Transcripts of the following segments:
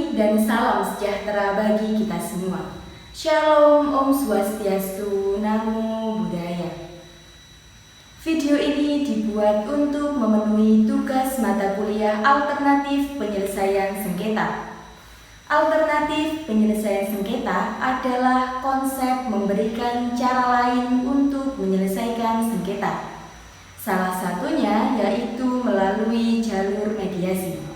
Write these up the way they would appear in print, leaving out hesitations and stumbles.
pagi dan salam sejahtera bagi kita semua. Shalom, Om Swastiastu, Namo Buddhaya. Video ini dibuat untuk memenuhi tugas mata kuliah alternatif penyelesaian sengketa. Alternatif penyelesaian sengketa adalah konsep memberikan cara lain untuk menyelesaikan sengketa. Salah satunya yaitu melalui jalur mediasi.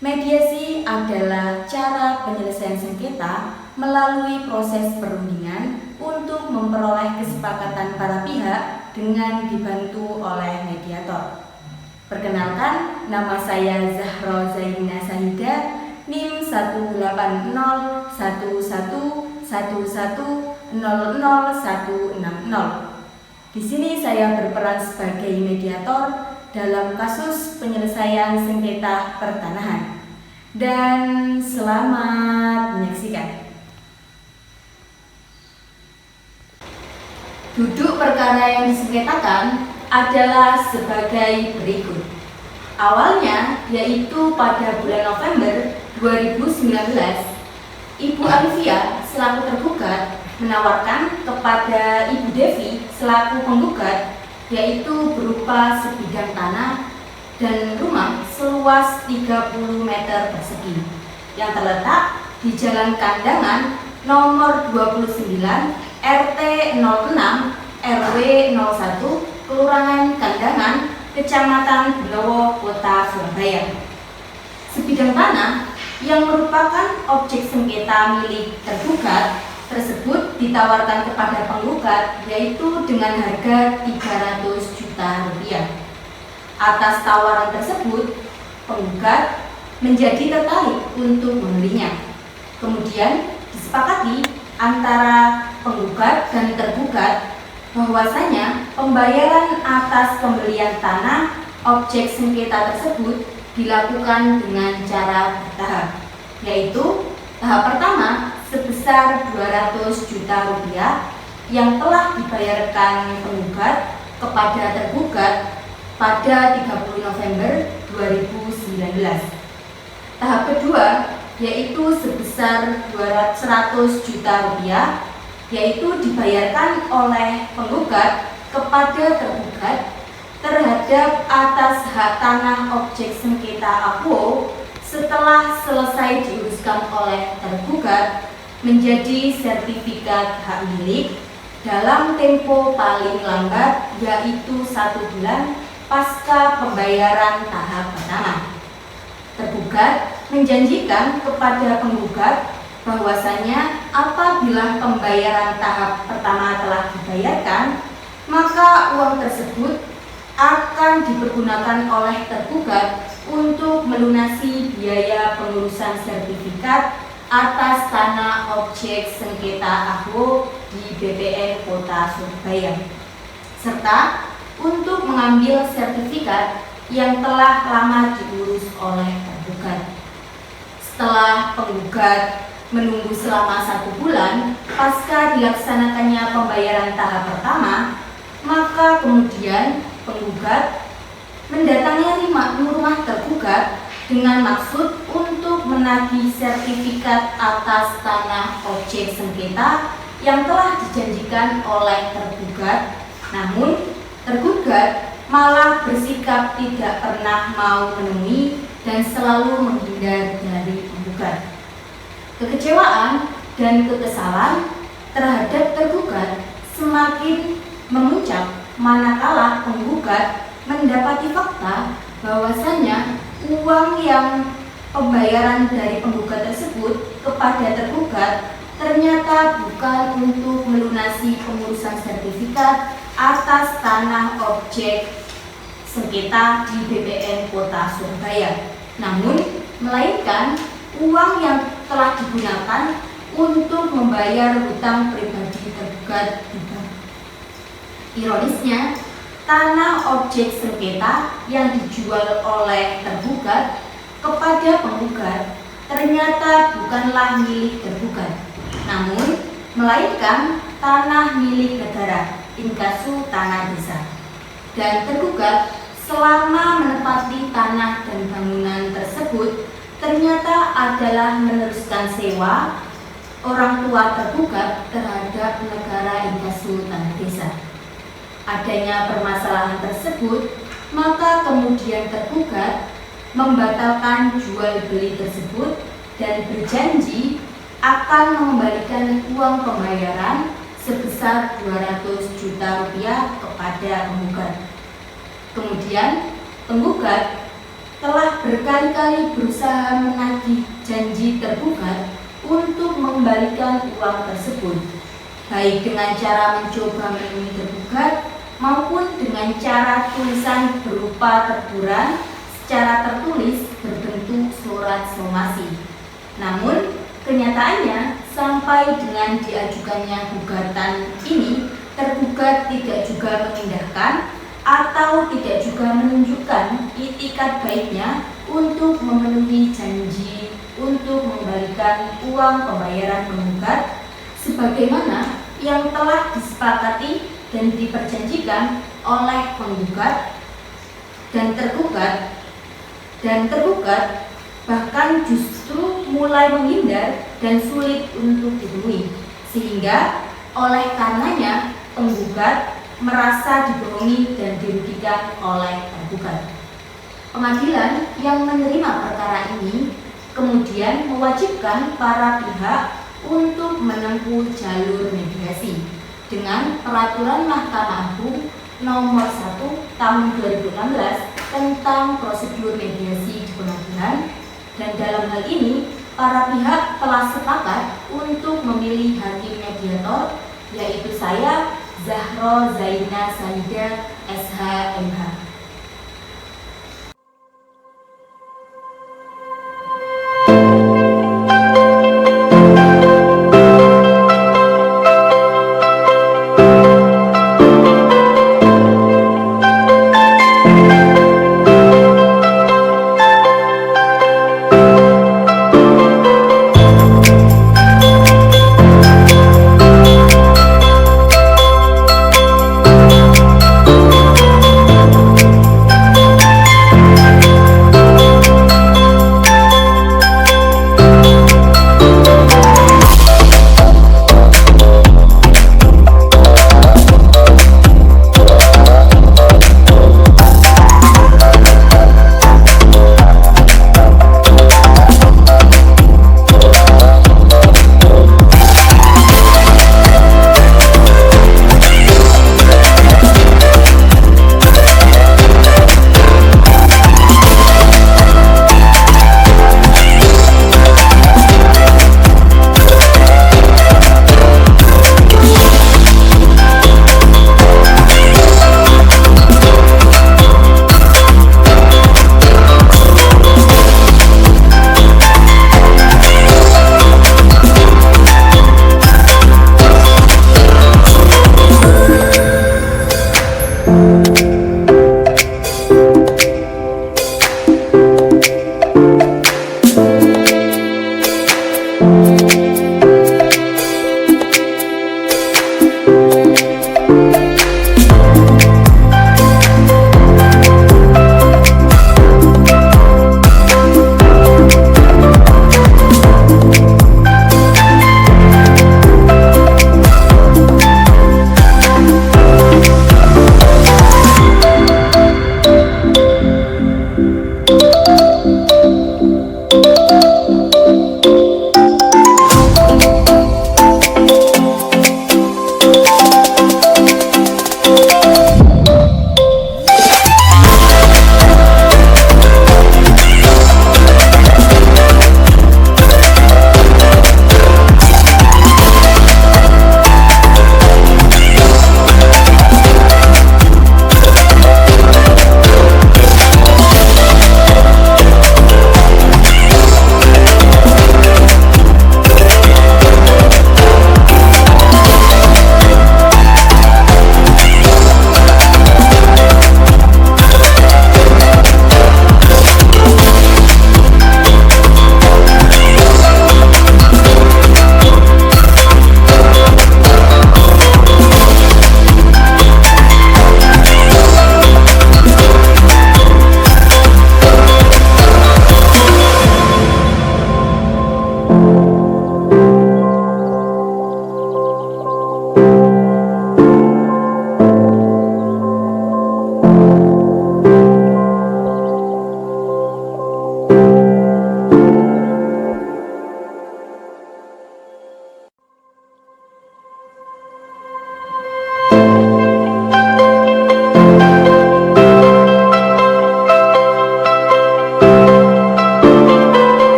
Mediasi adalah cara penyelesaian sengketa melalui proses perundingan untuk memperoleh kesepakatan para pihak dengan dibantu oleh mediator. Perkenalkan, nama saya Zahra Zainah Sahida, NIM 1801111001060. Di sini saya berperan sebagai mediator dalam kasus penyelesaian sengketa pertanahan. Dan selamat menyaksikan. Duduk perkara yang disengketakan adalah sebagai berikut. Awalnya yaitu pada bulan November 2019, Ibu Alivia selaku tergugat menawarkan kepada Ibu Devi selaku penggugat yaitu berupa sebidang tanah dan rumah seluas 30 meter persegi yang terletak di Jalan Kandangan nomor 29 RT 06 RW 01 Kelurahan Kandangan, Kecamatan Benowo, Kota Surabaya. Sebidang tanah yang merupakan objek sengketa milik tergugat tersebut ditawarkan kepada penggugat yaitu dengan harga 300 juta rupiah. Atas tawaran tersebut, penggugat menjadi tertarik untuk membelinya. Kemudian disepakati antara penggugat dan tergugat bahwasanya pembayaran atas pembelian tanah objek sengketa tersebut dilakukan dengan cara bertahap, yaitu tahap pertama sebesar 200 juta rupiah yang telah dibayarkan penggugat kepada tergugat pada 30 November 2019. Tahap kedua yaitu sebesar 100 juta rupiah yaitu dibayarkan oleh penggugat kepada tergugat terhadap atas hak tanah objek sengketa APO setelah selesai diuruskan oleh tergugat menjadi sertifikat hak milik dalam tempo paling lambat yaitu 1 bulan pasca pembayaran tahap pertama. Tergugat menjanjikan kepada penggugat bahwasanya apabila pembayaran tahap pertama telah dibayarkan, maka uang tersebut akan dipergunakan oleh tergugat untuk melunasi biaya pengurusan sertifikat atas tanah objek sengketa AHO di BPN Kota Surabaya, serta untuk mengambil sertifikat yang telah lama diurus oleh tergugat. Setelah penggugat menunggu selama 1 bulan pasca dilaksanakannya pembayaran tahap pertama, maka kemudian penggugat mendatangi rumah tergugat dengan maksud untuk menagih sertifikat atas tanah objek sengketa yang telah dijanjikan oleh tergugat. Namun tergugat malah bersikap tidak pernah mau menemui dan selalu menghindar dari penggugat. Kekecewaan dan kekesalan terhadap tergugat semakin memuncak manakala penggugat mendapati fakta bahwasanya uang yang pembayaran dari penggugat tersebut kepada tergugat ternyata bukan untuk melunasi pengurusan sertifikat atas tanah objek sengketa di BPN Kota Surabaya, namun melainkan uang yang telah digunakan untuk membayar hutang pribadi tergugat di bank. Ironisnya, tanah objek sengketa yang dijual oleh tergugat kepada penggugat ternyata bukanlah milik tergugat, namun melainkan tanah milik negara, inkasu tanah desa. Dan tergugat selama menempati tanah dan bangunan tersebut ternyata adalah meneruskan sewa orang tua tergugat terhadap negara inkasu tanah desa. Adanya permasalahan tersebut, maka kemudian tergugat membatalkan jual beli tersebut dan berjanji akan mengembalikan uang pembayaran sebesar 200 juta rupiah kepada penggugat. Kemudian penggugat telah berkali-kali berusaha menagih janji tergugat untuk mengembalikan uang tersebut, baik dengan cara mencoba menemui tergugat maupun dengan cara tulisan berupa teguran secara tertulis berbentuk surat somasi. Namun, kenyataannya sampai dengan diajukannya gugatan ini, tergugat tidak juga mengindahkan atau tidak juga menunjukkan itikat baiknya untuk memenuhi janji untuk mengembalikan uang pembayaran penggugat sebagaimana yang telah disepakati dan diperjanjikan oleh penggugat dan tergugat bahkan justru mulai menghindar dan sulit untuk ditemui, sehingga oleh karenanya penggugat merasa dibohongi dan dirugikan oleh tergugat. Pengadilan yang menerima perkara ini kemudian mewajibkan para pihak untuk menempuh jalur mediasi dengan Peraturan Mahkamah Agung Nomor 1 Tahun 2016 tentang prosedur mediasi di pengadilan, dan dalam hal ini para pihak telah sepakat untuk memilih hakim mediator, yaitu saya, Zahro Zaina Sanida, SH.MH.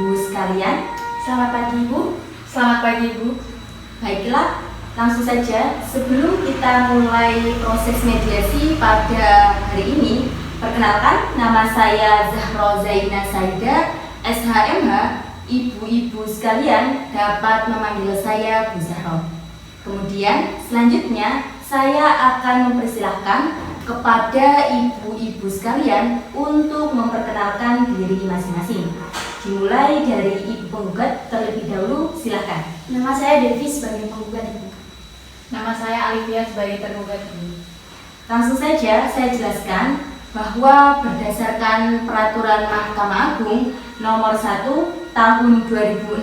Ibu sekalian. Selamat pagi Ibu. Selamat pagi Ibu. Baiklah, langsung saja sebelum kita mulai proses mediasi pada hari ini, perkenalkan, nama saya Zahro Zaina Saida, SHMH. Ibu-ibu sekalian dapat memanggil saya Bu Zahro. Kemudian selanjutnya saya akan mempersilahkan kepada ibu-ibu sekalian untuk memperkenalkan diri masing-masing. Dimulai dari ibu penggugat terlebih dahulu, silakan. Nama saya Devi sebagai penggugat Ibu. Nama saya Alivia sebagai tergugat Ibu. Langsung saja saya jelaskan bahwa berdasarkan Peraturan Mahkamah Agung Nomor 1 Tahun 2016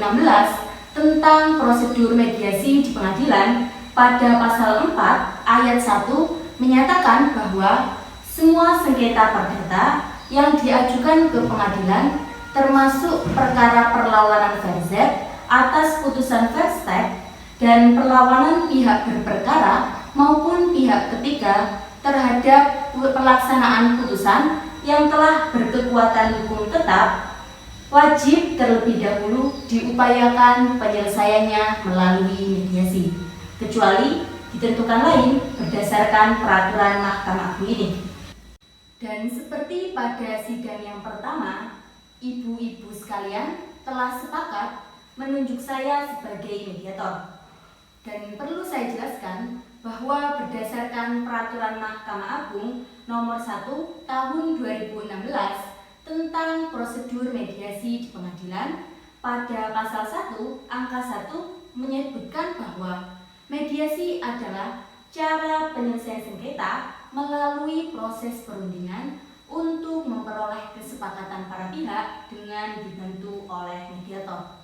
tentang prosedur mediasi di pengadilan, pada pasal 4 ayat 1 menyatakan bahwa semua sengketa perdata yang diajukan ke pengadilan, termasuk perkara perlawanan Verzet atas putusan Verstek dan perlawanan pihak berperkara maupun pihak ketiga terhadap pelaksanaan putusan yang telah berkekuatan hukum tetap, wajib terlebih dahulu diupayakan penyelesaiannya melalui mediasi, kecuali ditentukan lain berdasarkan peraturan Mahkamah Agung ini. Dan seperti pada sidang yang pertama, ibu-ibu sekalian telah sepakat menunjuk saya sebagai mediator. Dan perlu saya jelaskan bahwa berdasarkan Peraturan Mahkamah Agung Nomor 1 Tahun 2016 tentang prosedur mediasi di pengadilan, pada pasal 1 angka 1 menyebutkan bahwa mediasi adalah cara penyelesaian sengketa melalui proses perundingan untuk memperoleh kesepakatan para pihak dengan dibantu oleh mediator.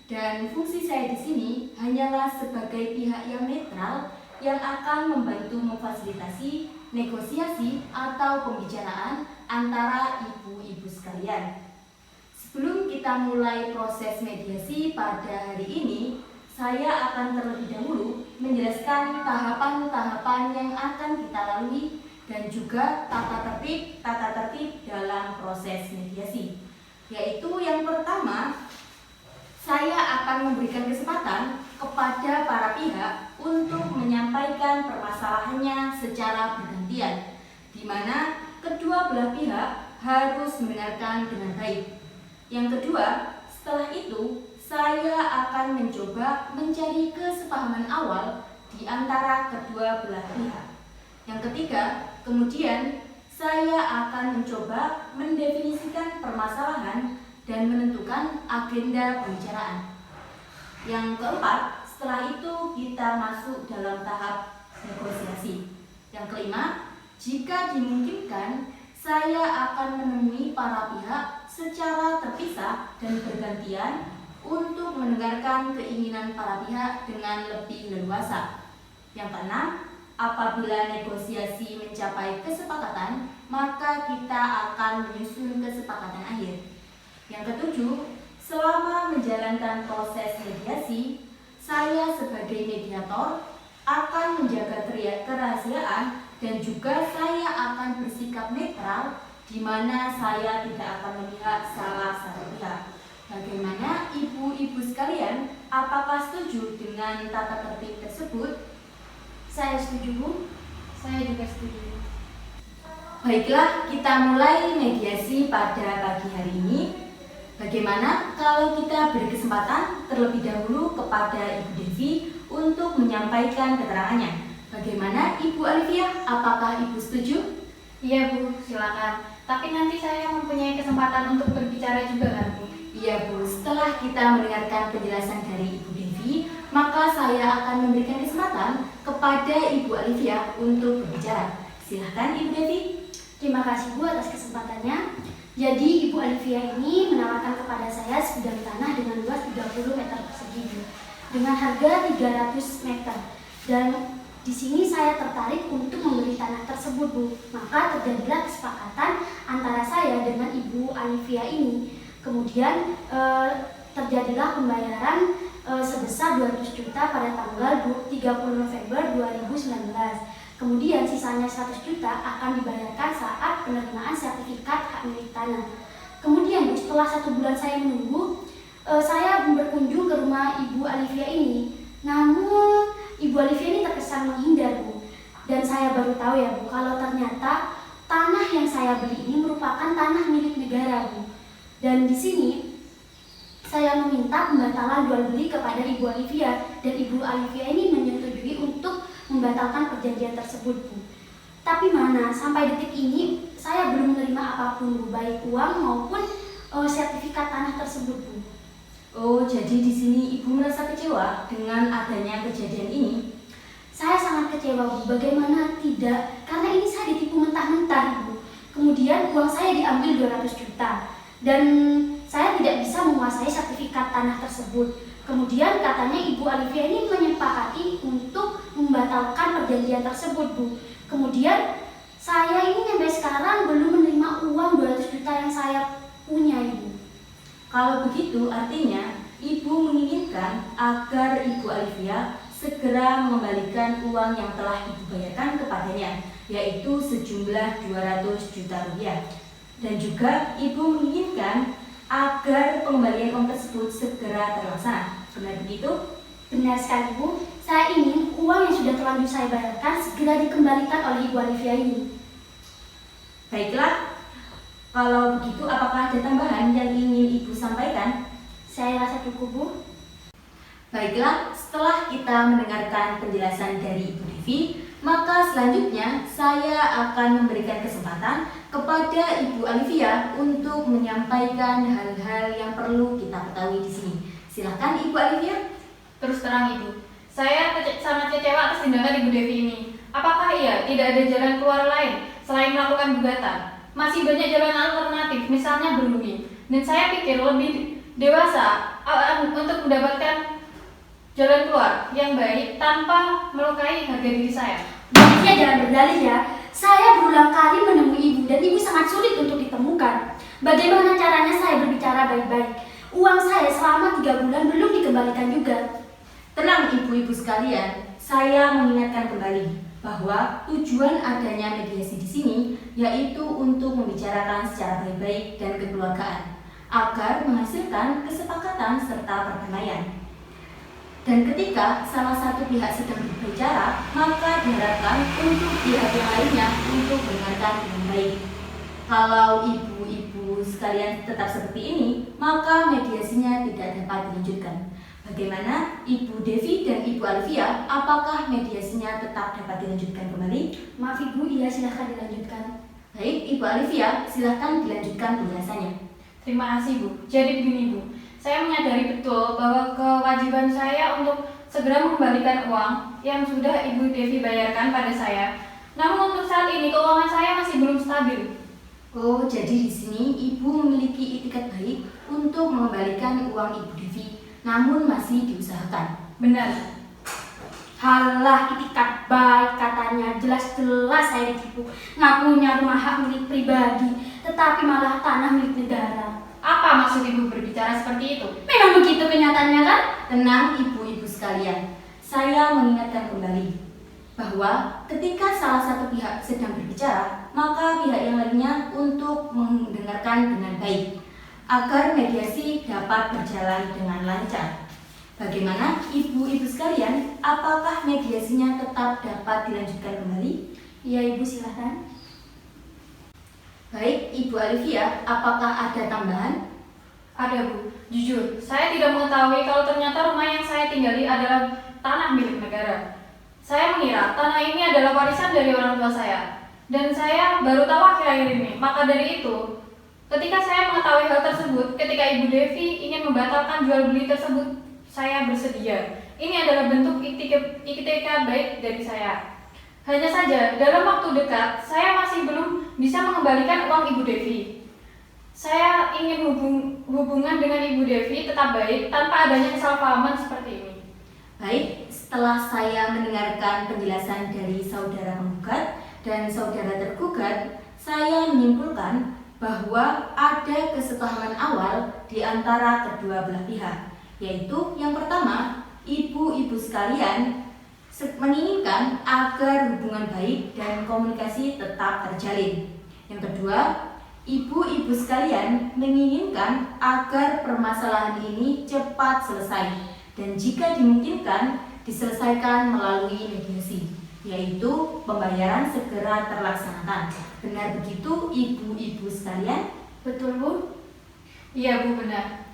Dan fungsi saya di sini hanyalah sebagai pihak yang netral yang akan membantu memfasilitasi negosiasi atau pembicaraan antara ibu-ibu sekalian. Sebelum kita mulai proses mediasi pada hari ini, saya akan terlebih dahulu menjelaskan tahapan-tahapan yang akan kita lalui dan juga tata tertib dalam proses mediasi. Yaitu yang pertama, saya akan memberikan kesempatan kepada para pihak untuk menyampaikan permasalahannya secara bergantian, di mana kedua belah pihak harus mendengarkan dengan baik. Yang kedua, setelah itu saya akan mencoba mencari kesepahaman awal di antara kedua belah pihak. Yang ketiga, kemudian saya akan mencoba mendefinisikan permasalahan dan menentukan agenda pembicaraan. Yang keempat, setelah itu kita masuk dalam tahap negosiasi. Yang kelima, jika dimungkinkan, saya akan menemui para pihak secara terpisah dan bergantian untuk mendengarkan keinginan para pihak dengan lebih leluasa. Yang keenam, apabila negosiasi mencapai kesepakatan, maka kita akan menyusun kesepakatan akhir. Yang ketujuh, selama menjalankan proses mediasi, saya sebagai mediator akan menjaga kerahasiaan dan juga saya akan bersikap netral, di mana saya tidak akan memihak salah satu pihak. Bagaimana ibu-ibu sekalian, apakah setuju dengan tata tertib tersebut? Saya setuju Bu. Saya juga setuju. Baiklah, kita mulai mediasi pada pagi hari ini. Bagaimana kalau kita beri kesempatan terlebih dahulu kepada Ibu Devi untuk menyampaikan keterangannya? Bagaimana Ibu Alivia? Apakah Ibu setuju? Iya Bu, silakan. Tapi nanti saya mempunyai kesempatan untuk berbicara juga kan Bu? Iya Bu, setelah kita mendengarkan penjelasan dari Ibu Devi, maka saya akan memberikan kesempatan kepada Ibu Alivia untuk berbicara. Silahkan Ibu Devi. Terima kasih Bu atas kesempatannya. Jadi Ibu Alivia ini menawarkan kepada saya sebidang tanah dengan luas 30 meter persegi Bu, dengan harga 300 meter. Dan di sini saya tertarik untuk membeli tanah tersebut Bu. Maka terjadilah kesepakatan antara saya dengan Ibu Alivia ini. Kemudian terjadilah pembayaran sebesar 200 juta pada tanggal 30 November 2019. Kemudian sisanya 100 juta akan dibayarkan saat penerimaan sertifikat hak milik tanah. Kemudian Bu, setelah 1 bulan saya menunggu, saya berkunjung ke rumah Ibu Alivia ini. Namun Ibu Alivia ini terkesan menghindar Bu. Dan saya baru tahu ya Bu, kalau ternyata tanah yang saya beli ini merupakan tanah milik negara Bu. Dan di sini saya meminta pembatalan jual beli kepada Ibu Alivia, dan Ibu Alivia ini menyetujui untuk membatalkan perjanjian tersebut Bu. Tapi mana sampai detik ini saya belum menerima apapun Bu, baik uang maupun sertifikat tanah tersebut Bu. Oh, jadi di sini Ibu merasa kecewa dengan adanya kejadian ini? Saya sangat kecewa Bu, bagaimana tidak, karena ini saya ditipu mentah-mentah Bu. Kemudian uang saya diambil 200 juta dan saya tidak bisa menguasai sertifikat tanah tersebut. Kemudian katanya Ibu Alivia ini menyepakati untuk membatalkan perjanjian tersebut Bu. Kemudian saya ini sampai sekarang belum menerima uang 200 juta yang saya punya Ibu. Kalau begitu artinya Ibu menginginkan agar Ibu Alivia segera mengembalikan uang yang telah Ibu bayarkan kepadanya, yaitu sejumlah 200 juta rupiah. Dan juga Ibu menginginkan agar pengembalian uang tersebut segera terlaksana. Benar begitu? Benar sekali Bu, saya ingin uang yang sudah terlanjur saya bayarkan segera dikembalikan oleh Ibu Alivia ini. Baiklah, kalau begitu apakah ada tambahan yang ingin Ibu sampaikan? Saya rasa cukup Bu. Baiklah, setelah kita mendengarkan penjelasan dari Ibu Devi, maka selanjutnya saya akan memberikan kesempatan kepada Ibu Alivia untuk menyampaikan hal-hal yang perlu kita ketahui di sini. Silakan Ibu Alivia. Terus terang Ibu, saya sangat kecewa atas tindakan Ibu Devi ini. Apakah iya tidak ada jalan keluar lain selain melakukan gugatan? Masih banyak jalan alternatif, misalnya berunding. Dan saya pikir lebih dewasa untuk mendapatkan jalan keluar yang baik tanpa melukai harga diri saya. Bu Alivia jangan berdalih ya. Saya berulang kali menemui Ibu dan Ibu sangat sulit untuk ditemukan. Bagaimana caranya saya berbicara baik-baik? Uang saya selama 3 bulan belum dikembalikan juga. Tenang ibu-ibu sekalian, saya mengingatkan kembali bahwa tujuan adanya mediasi di sini yaitu untuk membicarakan secara baik-baik dan kekeluargaan agar menghasilkan kesepakatan serta perdamaian. Dan ketika salah satu pihak sedang berbicara, maka diharapkan untuk pihak yang lainnya untuk mendengarkan dengan baik. Kalau ibu-ibu sekalian tetap seperti ini, maka mediasinya tidak dapat dilanjutkan. Bagaimana Ibu Devi dan Ibu Alivia, apakah mediasinya tetap dapat dilanjutkan kembali? Maaf Ibu, iya silahkan dilanjutkan. Baik, Ibu Alivia, silahkan dilanjutkan penjelasannya. Terima kasih Bu. Jadi begini Bu, saya menyadari betul bahwa kewajiban saya untuk segera mengembalikan uang yang sudah Ibu Devi bayarkan pada saya. Namun untuk saat ini keuangan saya masih belum stabil. Oh, jadi di sini Ibu memiliki itikat baik untuk mengembalikan uang Ibu Devi, namun masih diusahakan. Benar. Halah, itikat baik katanya, jelas-jelas saya ditipu. Ngakunya rumah hak milik pribadi, tetapi malah tanah milik negara. Apa maksud Ibu berbicara seperti itu? Memang begitu kenyataannya kan? Tenang ibu-ibu sekalian, saya mengingatkan kembali bahwa ketika salah satu pihak sedang berbicara, maka pihak yang lainnya untuk mendengarkan dengan baik agar mediasi dapat berjalan dengan lancar. Bagaimana ibu-ibu sekalian, apakah mediasinya tetap dapat dilanjutkan kembali? Iya Ibu, silahkan. Baik, Ibu Alivia, apakah ada tambahan? Ada Bu. Jujur, saya tidak mengetahui kalau ternyata rumah yang saya tinggali adalah tanah milik negara. Saya mengira tanah ini adalah warisan dari orang tua saya. Dan saya baru tahu akhir-akhir ini. Maka dari itu, ketika saya mengetahui hal tersebut, ketika Ibu Devi ingin membatalkan jual beli tersebut, saya bersedia. Ini adalah bentuk itikat baik dari saya. Hanya saja, dalam waktu dekat, saya masih belum bisa mengembalikan uang Ibu Devi. Saya ingin hubungan dengan Ibu Devi tetap baik tanpa adanya kesalahpahaman seperti ini. Baik, setelah saya mendengarkan penjelasan dari saudara penggugat dan saudara tergugat, saya menyimpulkan bahwa ada kesepahaman awal di antara kedua belah pihak, yaitu yang pertama, ibu-ibu sekalian menginginkan agar hubungan baik dan komunikasi tetap terjalin. Yang kedua, Ibu-ibu sekalian menginginkan agar permasalahan ini cepat selesai dan jika dimungkinkan diselesaikan melalui mediasi, yaitu pembayaran segera terlaksanakan. Benar begitu ibu-ibu sekalian? Betul, Bu? Iya, Bu, benar.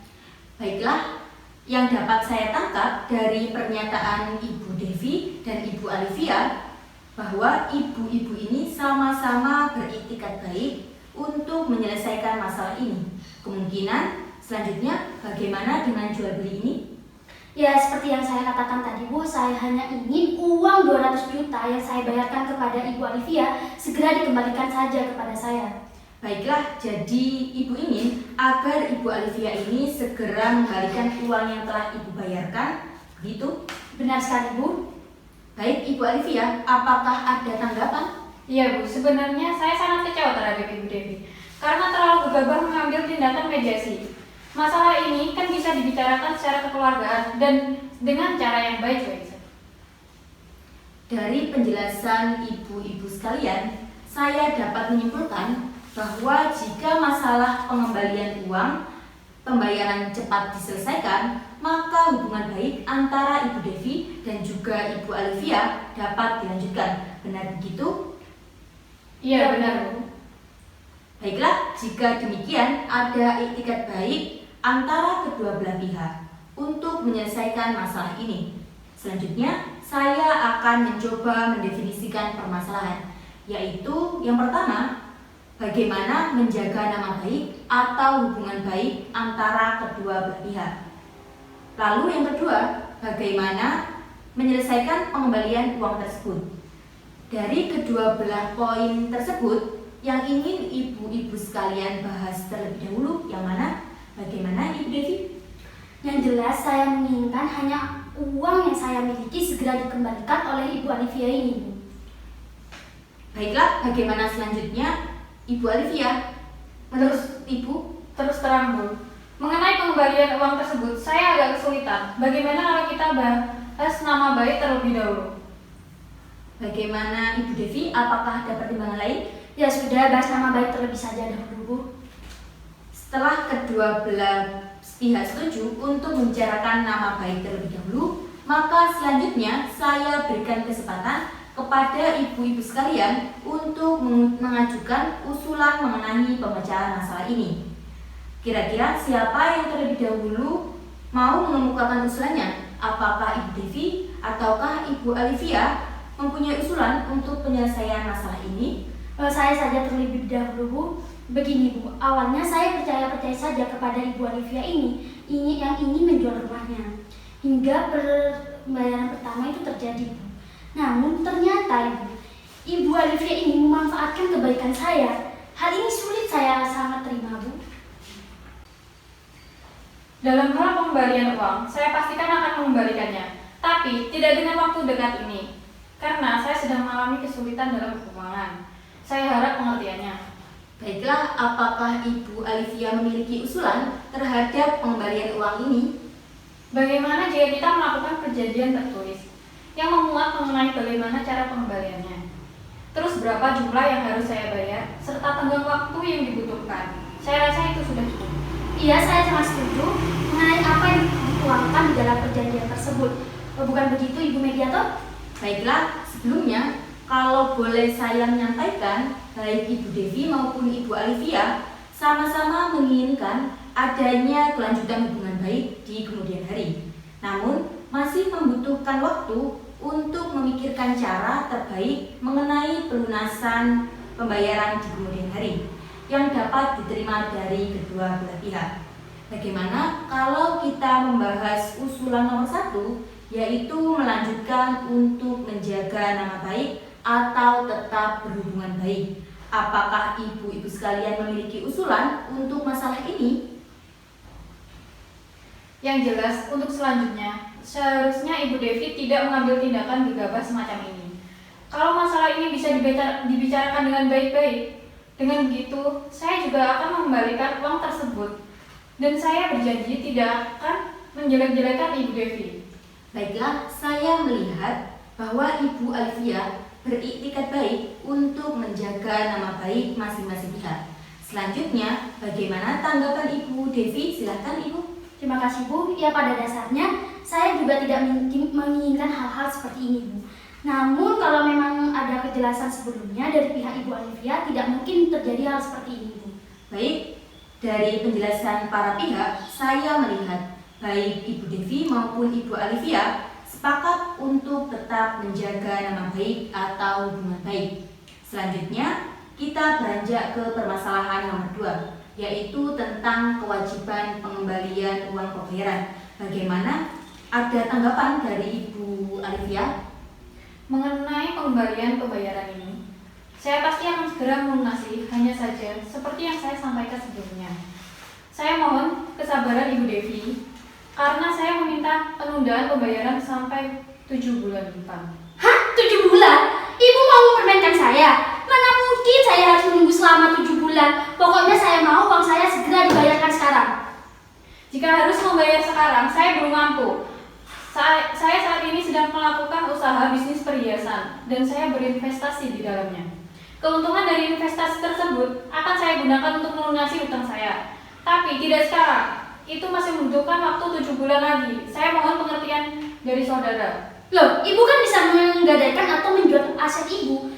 Baiklah, yang dapat saya tangkap dari pernyataan Ibu Devi dan Ibu Alivia bahwa ibu-ibu ini sama-sama beriktikat baik untuk menyelesaikan masalah ini. Kemungkinan selanjutnya bagaimana dengan jual beli ini? Ya, seperti yang saya katakan tadi, Bu, saya hanya ingin uang 200 juta yang saya bayarkan kepada Ibu Alivia segera dikembalikan saja kepada saya. Baiklah, jadi Ibu ingin agar Ibu Alivia ini segera mengembalikan uang yang telah Ibu bayarkan, begitu? Benar sekali, Bu. Baik, Ibu Alivia, apakah ada tanggapan? Iya, Bu, sebenarnya saya sangat kecewa terhadap Ibu Devi karena terlalu gegabah mengambil tindakan mediasi. Masalah ini kan bisa dibicarakan secara kekeluargaan dan dengan cara yang baik-baik. Dari penjelasan ibu-ibu sekalian, saya dapat menyimpulkan bahwa jika masalah pengembalian uang pembayaran cepat diselesaikan, maka hubungan baik antara Ibu Devi dan juga Ibu Alivia dapat dilanjutkan. Benar begitu? Iya, benar, Bu. Baiklah, jika demikian ada iktikat baik antara kedua belah pihak untuk menyelesaikan masalah ini. Selanjutnya, saya akan mencoba mendefinisikan permasalahan, yaitu yang pertama, bagaimana menjaga nama baik atau hubungan baik antara kedua belah pihak. Lalu yang kedua, bagaimana menyelesaikan pengembalian uang tersebut. Dari kedua belah poin tersebut, yang ingin ibu-ibu sekalian bahas terlebih dahulu, yang mana? Bagaimana Ibu Devi? Yang jelas saya menginginkan hanya uang yang saya miliki segera dikembalikan oleh Ibu Alivia ini, Bu. Baiklah, bagaimana selanjutnya Ibu Alivia? Menurut Ibu? Terus terang, Bu, mengenai pengembalian uang tersebut, saya agak kesulitan. Bagaimana kalau kita bahas nama baik terlebih dahulu? Bagaimana Ibu Devi? Apakah ada pertimbangan lain? Ya sudah, bahas nama baik terlebih saja dahulu, Bu. Setelah kedua belah pihak setuju untuk membicarakan nama baik terlebih dahulu, maka selanjutnya saya berikan kesempatan kepada ibu-ibu sekalian untuk mengajukan usulan mengenai pemecahan masalah ini. Kira-kira siapa yang terlebih dahulu mau mengemukakan usulannya? Apakah Ibu Devi ataukah Ibu Alivia mempunyai usulan untuk penyelesaian masalah ini? Saya saja terlebih dahulu, Bu. Begini, Bu, awalnya saya percaya saja kepada Ibu Alivia ini yang ingin menjual rumahnya. Hingga pembayaran pertama itu terjadi, Bu. Namun ternyata Ibu Alivia ini memanfaatkan kebaikan saya. Hal ini sulit saya sangat terima, Bu. Dalam hal pengembalian uang, saya pastikan akan mengembalikannya, tapi tidak dengan waktu dekat ini, karena saya sedang mengalami kesulitan dalam keuangan. Saya harap pengertiannya. Baiklah, apakah Ibu Alivia memiliki usulan terhadap pengembalian uang ini? Bagaimana jika kita melakukan perjanjian tertulis yang memuat mengenai bagaimana cara pengembaliannya? Terus berapa jumlah yang harus saya bayar, serta tenggang waktu yang dibutuhkan? Saya rasa itu sudah cukup. Iya, saya sangat setuju mengenai apa yang dituangkan di dalam perjanjian tersebut. Bukan begitu, Ibu Mediator? Baiklah, sebelumnya kalau boleh saya menyampaikan, baik Ibu Devi maupun Ibu Alivia sama-sama menginginkan adanya kelanjutan hubungan baik di kemudian hari. Namun, masih membutuhkan waktu untuk memikirkan cara terbaik mengenai pelunasan pembayaran di kemudian hari yang dapat diterima dari kedua belah pihak. Bagaimana kalau kita membahas usulan nomor 1, yaitu melanjutkan untuk menjaga nama baik atau tetap berhubungan baik? Apakah ibu-ibu sekalian memiliki usulan untuk masalah ini? Yang jelas, untuk selanjutnya, seharusnya Ibu Devi tidak mengambil tindakan gegabah semacam ini. Kalau masalah ini bisa dibicarakan dengan baik-baik, dengan begitu, saya juga akan mengembalikan uang tersebut. Dan saya berjanji tidak akan menjelek-jelekan Ibu Devi. Baiklah, saya melihat bahwa Ibu Alivia beriktikat baik untuk menjaga nama baik masing-masing pihak. Selanjutnya, bagaimana tanggapan Ibu Devi? Silakan Ibu. Terima kasih Bu. Ya pada dasarnya saya juga tidak menginginkan hal-hal seperti ini Bu. Namun kalau memang ada kejelasan sebelumnya dari pihak Ibu Alivia, tidak mungkin terjadi hal seperti ini Bu. Baik, dari penjelasan para pihak, saya melihat baik Ibu Devi maupun Ibu Alivia sepakat untuk tetap menjaga nama baik atau hubungan baik. Selanjutnya, kita beranjak ke permasalahan nomor 2, yaitu tentang kewajiban pengembalian uang pembayaran. Bagaimana? Ada tanggapan dari Ibu Alivia? Mengenai pengembalian pembayaran ini, saya pasti akan segera melunasi, hanya saja seperti yang saya sampaikan sebelumnya. Saya mohon kesabaran Ibu Devi, karena saya meminta penundaan pembayaran sampai 7 bulan depan. Hah? 7 bulan? Ibu mau mempermainkan saya? Mana mungkin saya harus menunggu selama 7 bulan. Pokoknya saya mau uang saya segera dibayarkan sekarang. Jika harus membayar sekarang, saya belum mampu. Saya saat ini sedang melakukan usaha bisnis perhiasan dan saya berinvestasi di dalamnya. Keuntungan dari investasi tersebut akan saya gunakan untuk melunasi hutang saya. Tapi tidak sekarang. Itu masih membutuhkan waktu 7 bulan lagi. Saya mohon pengertian dari saudara. Loh, ibu kan bisa menggadaikan atau menjual aset ibu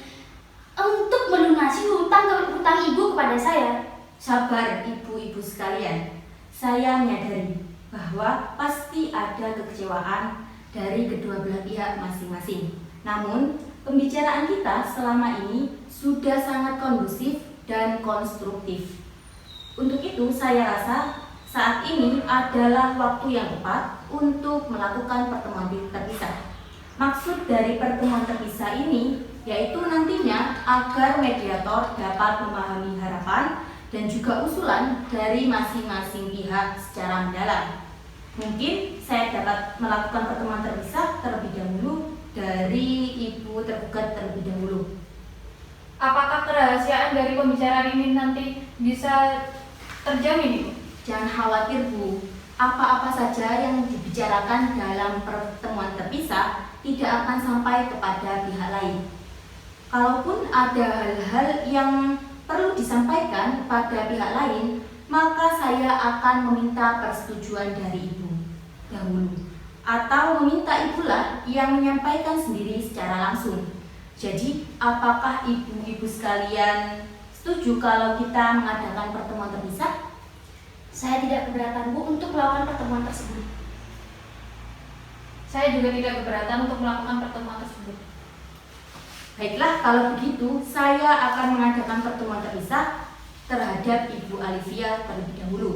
untuk melunasi hutang ibu kepada saya. Sabar ibu-ibu sekalian, saya menyadari bahwa pasti ada kekecewaan dari kedua belah pihak masing-masing. Namun, pembicaraan kita selama ini sudah sangat kondusif dan konstruktif. Untuk itu, saya rasa saat ini adalah waktu yang tepat untuk melakukan pertemuan terpisah. Maksud dari pertemuan terpisah ini yaitu nantinya agar mediator dapat memahami harapan dan juga usulan dari masing-masing pihak secara mendalam. Mungkin saya dapat melakukan pertemuan terpisah terlebih dahulu dari Ibu tergugat terlebih dahulu. Apakah kerahasiaan dari pembicaraan ini nanti bisa terjamin, Ibu? Jangan khawatir Bu, apa-apa saja yang dibicarakan dalam pertemuan terpisah tidak akan sampai kepada pihak lain. Kalaupun ada hal-hal yang perlu disampaikan kepada pihak lain, maka saya akan meminta persetujuan dari Ibu dahulu, atau meminta Ibulah yang menyampaikan sendiri secara langsung. Jadi, apakah ibu-ibu sekalian setuju kalau kita mengadakan pertemuan terpisah? Saya tidak keberatan Bu untuk melakukan pertemuan tersebut. Saya juga tidak keberatan untuk melakukan pertemuan tersebut. Baiklah, kalau begitu saya akan mengadakan pertemuan terpisah terhadap Ibu Alivia terlebih dahulu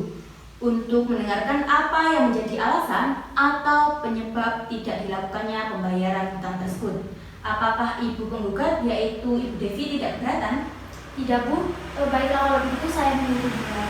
untuk mendengarkan apa yang menjadi alasan atau penyebab tidak dilakukannya pembayaran hutang tersebut. Apakah Ibu penggugat yaitu Ibu Devi tidak keberatan? Tidak Bu, baiklah kalau begitu saya menunggu juga.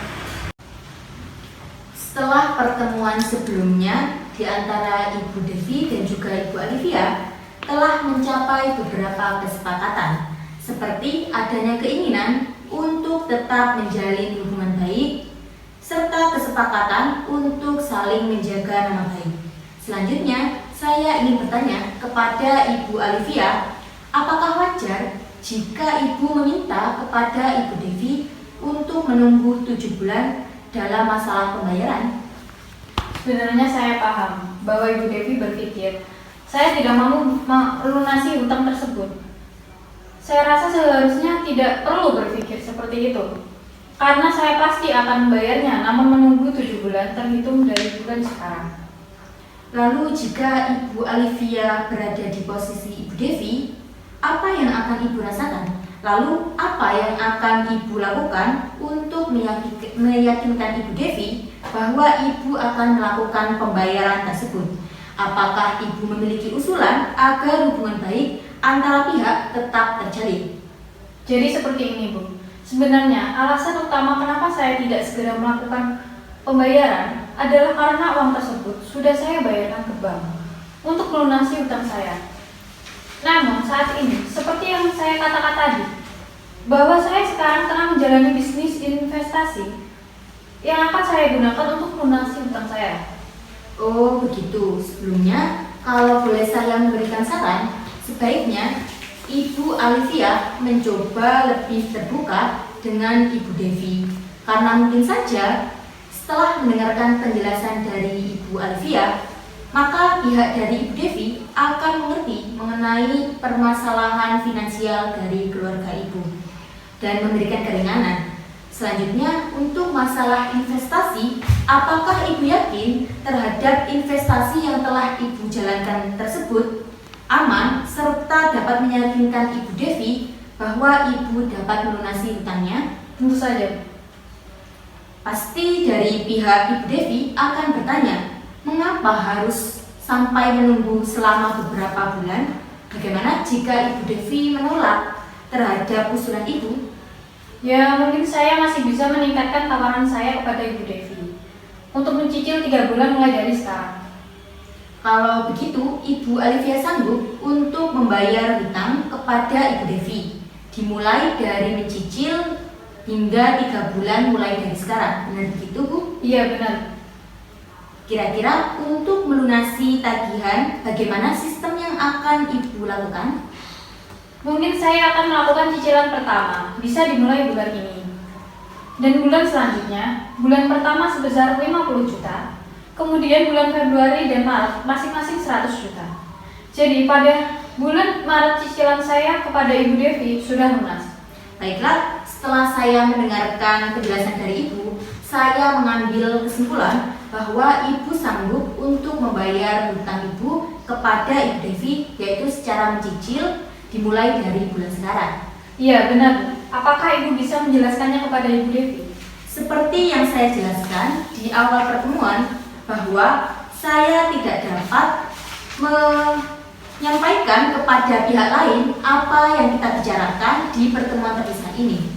Setelah pertemuan sebelumnya di antara Ibu Devi dan juga Ibu Alivia telah mencapai beberapa kesepakatan, seperti adanya keinginan untuk tetap menjalin hubungan baik, serta kesepakatan untuk saling menjaga nama baik. Selanjutnya, saya ingin bertanya kepada Ibu Alivia, apakah wajar jika Ibu meminta kepada Ibu Devi untuk menunggu 7 bulan dalam masalah pembayaran? Sebenarnya saya paham bahwa Ibu Devi berpikir saya tidak mau melunasi hutang tersebut. Saya rasa seharusnya tidak perlu berpikir seperti itu, karena saya pasti akan membayarnya, namun menunggu 7 bulan terhitung dari bulan sekarang. Lalu jika Ibu Alivia berada di posisi Ibu Devi, apa yang akan Ibu rasakan? Lalu apa yang akan Ibu lakukan untuk meyakinkan Ibu Devi bahwa Ibu akan melakukan pembayaran tersebut? Apakah Ibu memiliki usulan agar hubungan baik antara pihak tetap terjalin? Jadi seperti ini Bu, sebenarnya alasan utama kenapa saya tidak segera melakukan pembayaran adalah karena uang tersebut sudah saya bayarkan ke bank untuk melunasi hutang saya. Namun saat ini, seperti yang saya katakan tadi, bahwa saya sekarang tengah menjalani bisnis investasi yang akan saya gunakan untuk melunasi hutang saya. Oh begitu. Sebelumnya, kalau boleh saya memberikan saran, sebaiknya Ibu Alivia mencoba lebih terbuka dengan Ibu Devi, karena mungkin saja setelah mendengarkan penjelasan dari Ibu Alfia, maka pihak dari Ibu Devi akan mengerti mengenai permasalahan finansial dari keluarga Ibu dan memberikan keringanan. Selanjutnya, untuk masalah investasi, apakah Ibu yakin terhadap investasi yang telah Ibu jalankan tersebut aman serta dapat meyakinkan Ibu Devi bahwa Ibu dapat melunasi hutangnya? Tentu saja. Pasti dari pihak Ibu Devi akan bertanya, mengapa harus sampai menunggu selama beberapa bulan? Bagaimana jika Ibu Devi menolak terhadap usulan Ibu? Ya, mungkin saya masih bisa meningkatkan tawaran saya kepada Ibu Devi untuk mencicil 3 bulan mulai dari sekarang. Kalau begitu, Ibu Alfia sanggup untuk membayar hutang kepada Ibu Devi, dimulai dari mencicil hingga 3 bulan mulai dari sekarang. Benar begitu, Bu? Iya, benar. Kira-kira untuk melunasi tagihan, bagaimana sistem yang akan Ibu lakukan? Mungkin saya akan melakukan cicilan pertama, bisa dimulai bulan ini. Dan bulan selanjutnya, bulan pertama sebesar 50 juta, kemudian bulan Februari dan Maret masing-masing 100 juta. Jadi pada bulan Maret cicilan saya kepada Ibu Devi sudah lunas. Baiklah, setelah saya mendengarkan penjelasan dari Ibu, saya mengambil kesimpulan bahwa Ibu sanggup untuk membayar hutang Ibu kepada Ibu Devi, yaitu secara mencicil dimulai dari bulan sekarang. Iya, benar. Apakah Ibu bisa menjelaskannya kepada Ibu Devi? Seperti yang saya jelaskan di awal pertemuan, bahwa saya tidak dapat menyampaikan kepada pihak lain apa yang kita bicarakan di pertemuan terpisah ini.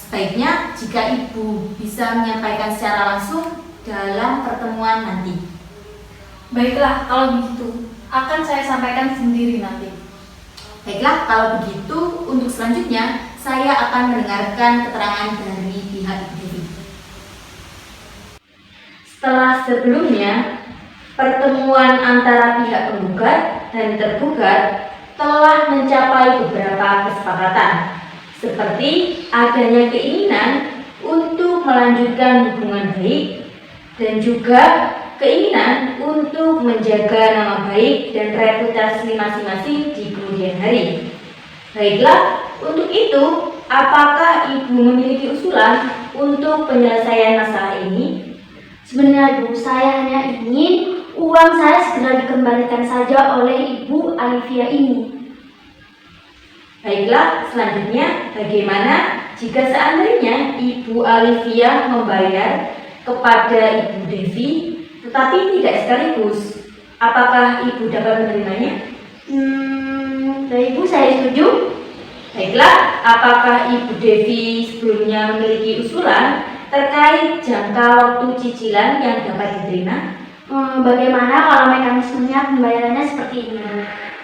Sebaiknya jika Ibu bisa menyampaikan secara langsung dalam pertemuan nanti. Baiklah, kalau begitu akan saya sampaikan sendiri nanti. Baiklah, kalau begitu untuk selanjutnya saya akan mendengarkan keterangan dari pihak Ibu Devi. Setelah sebelumnya pertemuan antara pihak penggugat dan tergugat telah mencapai beberapa kesepakatan, seperti adanya keinginan untuk melanjutkan hubungan baik dan juga keinginan untuk menjaga nama baik dan reputasi masing-masing di kemudian hari. Baiklah, untuk itu, apakah Ibu memiliki usulan untuk penyelesaian masalah ini? Sebenarnya Bu, saya hanya ingin uang saya segera dikembalikan saja oleh Ibu Alfia ini. Baiklah, selanjutnya bagaimana jika seandainya Ibu Alfia membayar kepada Ibu Devi tetapi tidak sekaligus? Apakah Ibu dapat menerimanya? Dari Ibu saya setuju. Baiklah, apakah Ibu Devi sebelumnya memiliki usulan terkait jangka waktu cicilan yang dapat diterima? Bagaimana kalau mekanismenya pembayarannya seperti ini?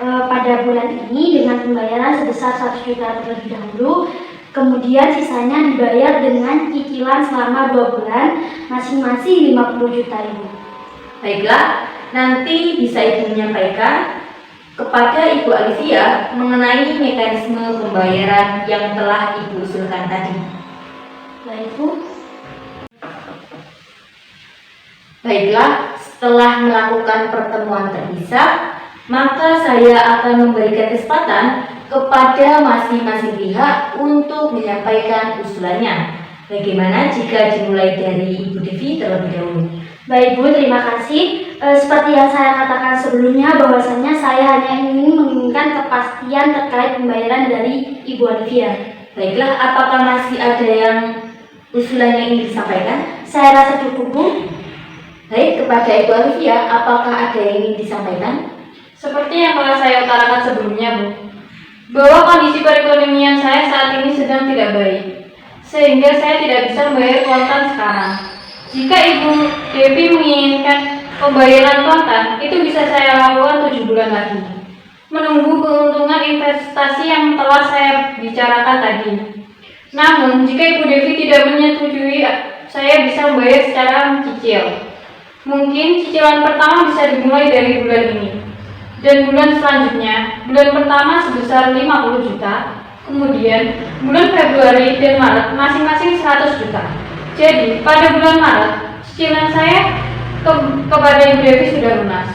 Pada bulan ini dengan pembayaran sebesar 100 juta terlebih dahulu, kemudian sisanya dibayar dengan cicilan selama 2 bulan, masing-masing 50 juta Ibu. Baiklah, nanti bisa Ibu menyampaikan kepada Ibu Alfia mengenai mekanisme pembayaran yang telah Ibu usulkan tadi. Baik Bu. Baiklah, setelah melakukan pertemuan terpisah, maka saya akan memberikan kesempatan kepada masing-masing pihak untuk menyampaikan usulannya. Bagaimana jika dimulai dari Ibu Devi terlebih dahulu? Baik Bu, terima kasih. Seperti yang saya katakan sebelumnya, bahwasanya saya hanya menginginkan kepastian terkait pembayaran dari Ibu Alfia. Baiklah, apakah masih ada yang usulan yang ingin disampaikan? Saya rasa cukup Bu. Baik, kepada Ibu Alfia, apakah ada yang ingin disampaikan? Seperti yang telah saya utarakan sebelumnya, Bu, bahwa kondisi perekonomian saya saat ini sedang tidak baik, sehingga saya tidak bisa membayar kontan sekarang. Jika Ibu Devi menginginkan pembayaran kontan, itu bisa saya lakukan 7 bulan lagi, menunggu keuntungan investasi yang telah saya bicarakan tadi. Namun, jika Ibu Devi tidak menyetujui, saya bisa membayar secara cicil. Mungkin cicilan pertama bisa dimulai dari bulan ini, dan bulan selanjutnya, bulan pertama sebesar 50 juta, Kemudian bulan Februari dan Maret masing-masing 100 juta. Jadi pada bulan Maret cicilan saya kepada Ibu Devi sudah lunas.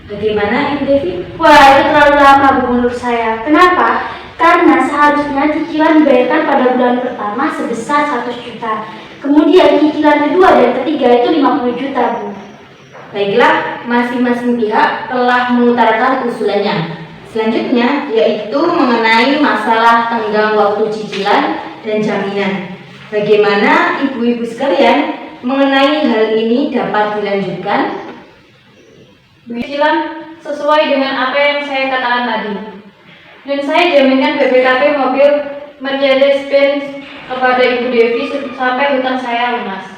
Bagaimana Ibu Devi? Wah, itu terlalu lama Bu menurut saya. Kenapa? Karena seharusnya cicilan dibayarkan pada bulan pertama sebesar 100 juta. Kemudian cicilan kedua dan ketiga itu 50 juta, Bu. Baiklah, masing-masing pihak telah mengutarakan usulannya. Selanjutnya yaitu mengenai masalah tenggang waktu cicilan dan jaminan. Bagaimana ibu-ibu sekalian mengenai hal ini dapat dilanjutkan? Cicilan sesuai dengan apa yang saya katakan tadi. Dan saya jaminkan BPKB mobil Mercedes-Benz kepada Ibu Devi sampai hutang saya lunas.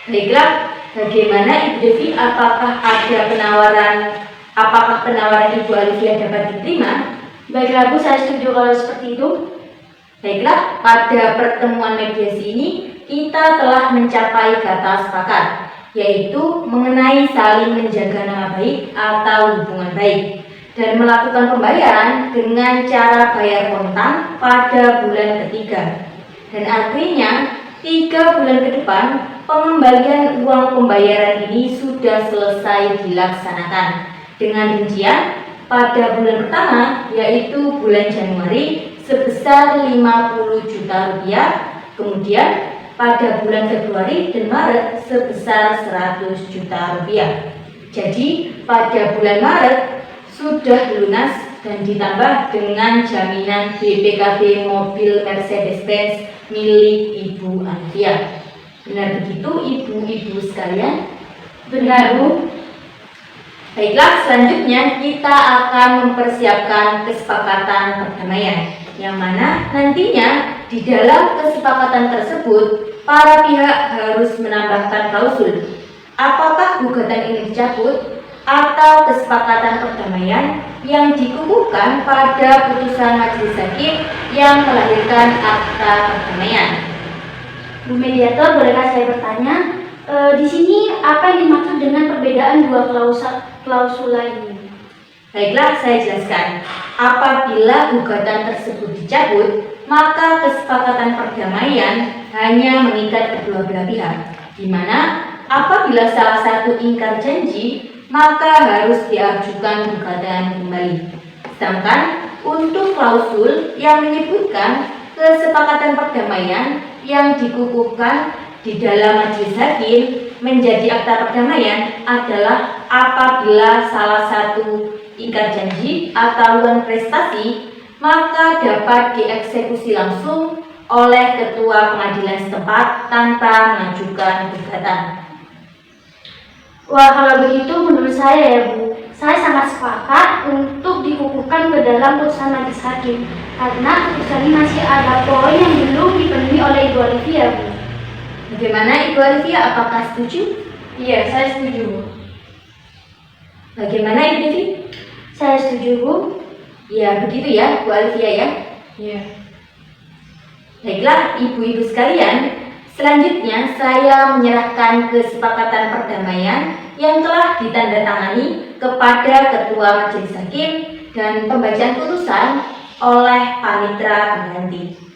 Baiklah, bagaimana Ibu Devi? Apakah penawaran Ibu Alivia dapat diterima? Baiklah Bu, saya setuju kalau seperti itu. Baiklah, pada pertemuan mediasi ini kita telah mencapai kata sepakat, yaitu mengenai saling menjaga nama baik atau hubungan baik dan melakukan pembayaran dengan cara bayar kontan pada bulan ketiga. Dan artinya 3 bulan ke depan pengembalian uang pembayaran ini sudah selesai dilaksanakan. Dengan rincian pada bulan pertama yaitu bulan Januari sebesar 50 juta rupiah, kemudian pada bulan Februari dan Maret sebesar 100 juta rupiah. Jadi pada bulan Maret sudah lunas dan ditambah dengan jaminan BPKB mobil Mercedes-Benz milik Ibu Alivia. Benar begitu ibu-ibu sekalian? Benar Bu. Baiklah, selanjutnya kita akan mempersiapkan kesepakatan perdamaian, yang mana nantinya di dalam kesepakatan tersebut para pihak harus menambahkan klausul apakah gugatan ini dicabut atau kesepakatan perdamaian yang dikukuhkan pada putusan majelis hakim yang melahirkan akta perdamaian. Bu Mediator, bolehkah saya bertanya? Di sini apa yang dimaksud dengan perbedaan dua klausula ini? Baiklah, saya jelaskan. Apabila gugatan tersebut dicabut, maka kesepakatan perdamaian hanya mengikat kedua belah pihak, di mana apabila salah satu ingkar janji, maka harus diajukan gugatan kembali. Sedangkan untuk klausul yang menyebutkan kesepakatan perdamaian yang dikukuhkan di dalam majelis hakim menjadi akta perdamaian adalah apabila salah satu ingkar janji atau non prestasi maka dapat dieksekusi langsung oleh ketua pengadilan setempat tanpa mengajukan gugatan. Wah, kalau begitu menurut saya ya Bu, saya sangat sepakat untuk dikukuhkan ke dalam putusan majelis hakim karena putusan ini masih ada poin yang belum dipenuhi oleh Ibu Alivia Bu. Bagaimana Ibu Alivia, apakah setuju? Iya, saya setuju. Bagaimana Ibu Devi? Saya setuju Bu. Ya, begitu ya Bu Alivia ya. Iya. Baiklah ibu-ibu sekalian, selanjutnya saya menyerahkan kesepakatan perdamaian yang telah ditandatangani kepada ketua majelis hakim dan pembacaan putusan oleh panitera pengganti.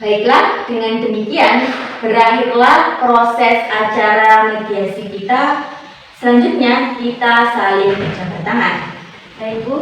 Baiklah, dengan demikian berakhirlah proses acara mediasi kita. Selanjutnya kita saling berjabat tangan. Baik, Bu.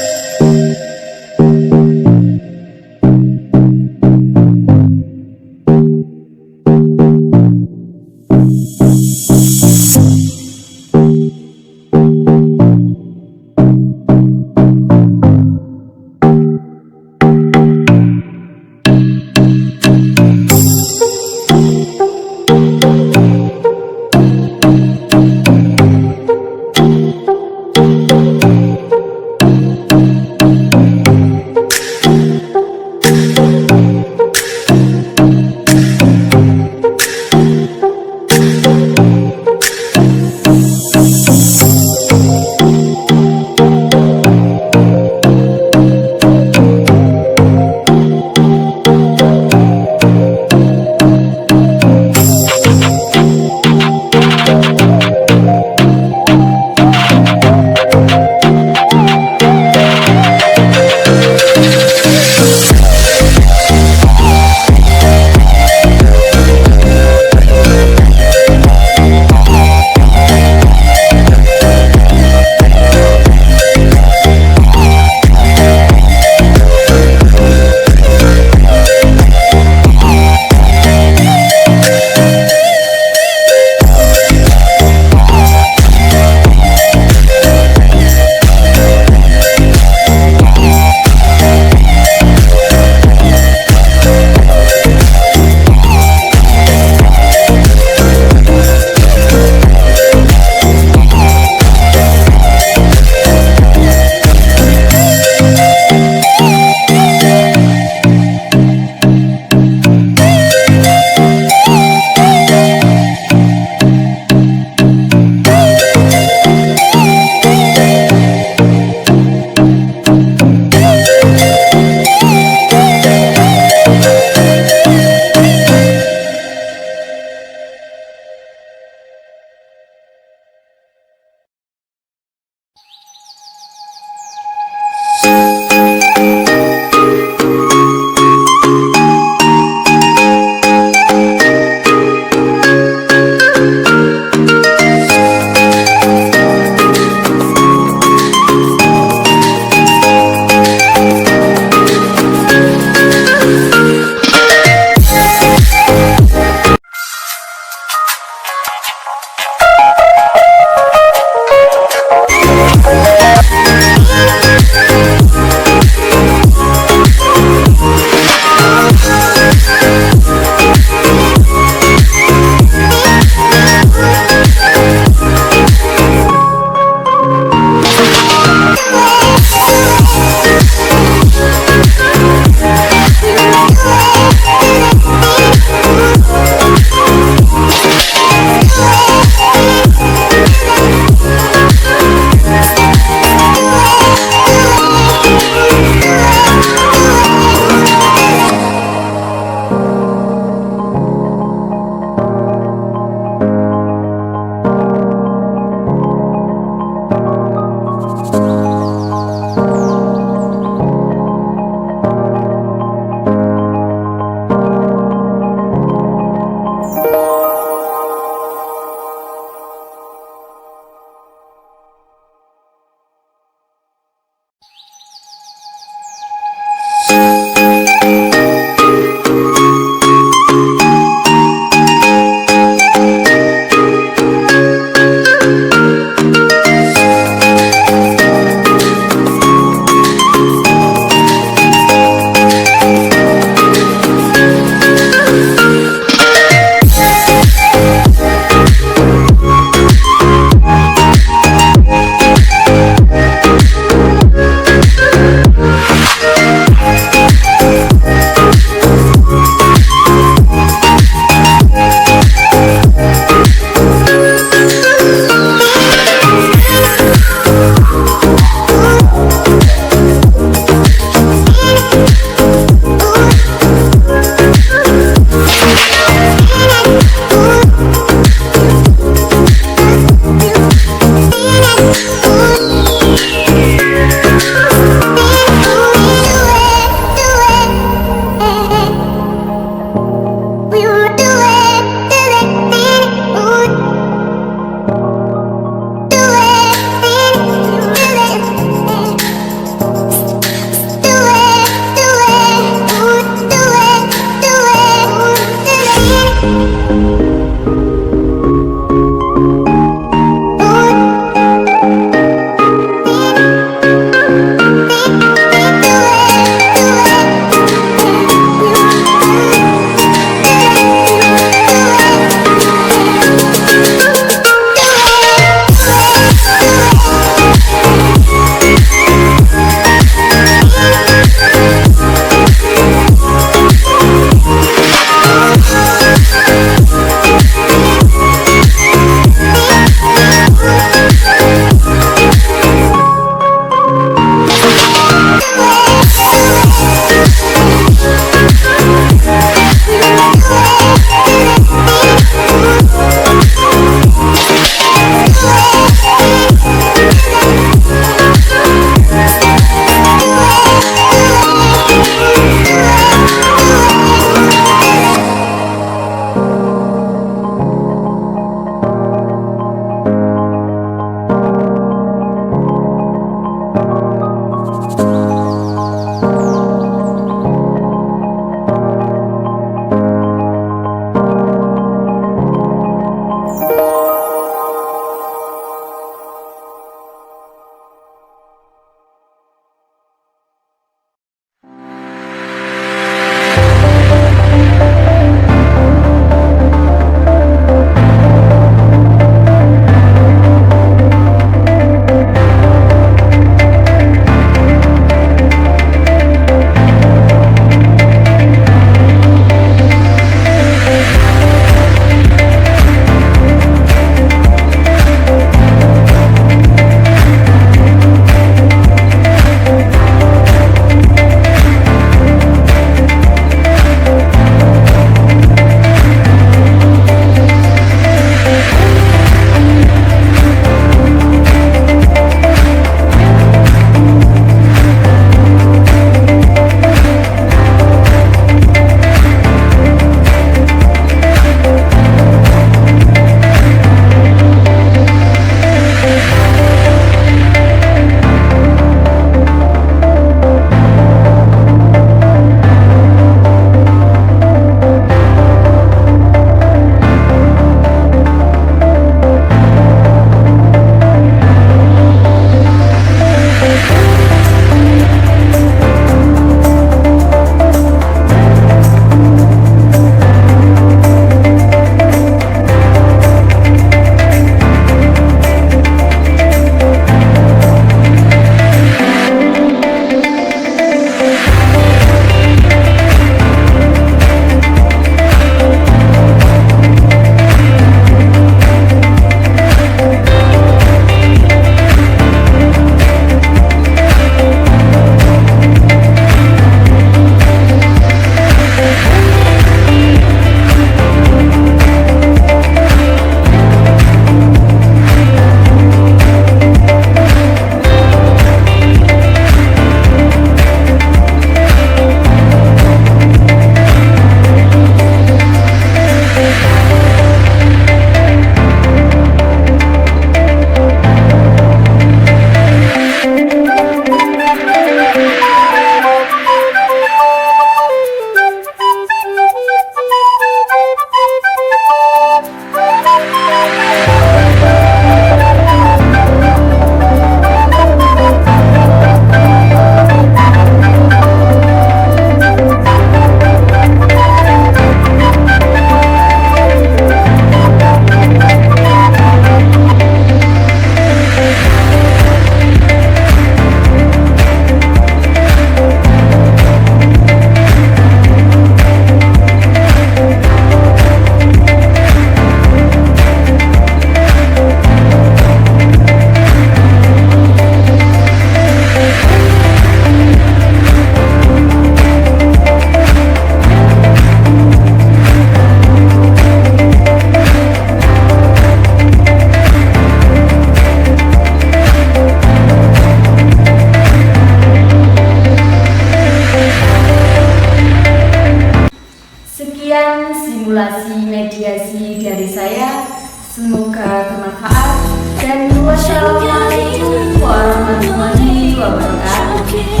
Sekian simulasi mediasi dari saya. Semoga bermanfaat dan wassalamualaikum warahmatullahi wabarakatuh.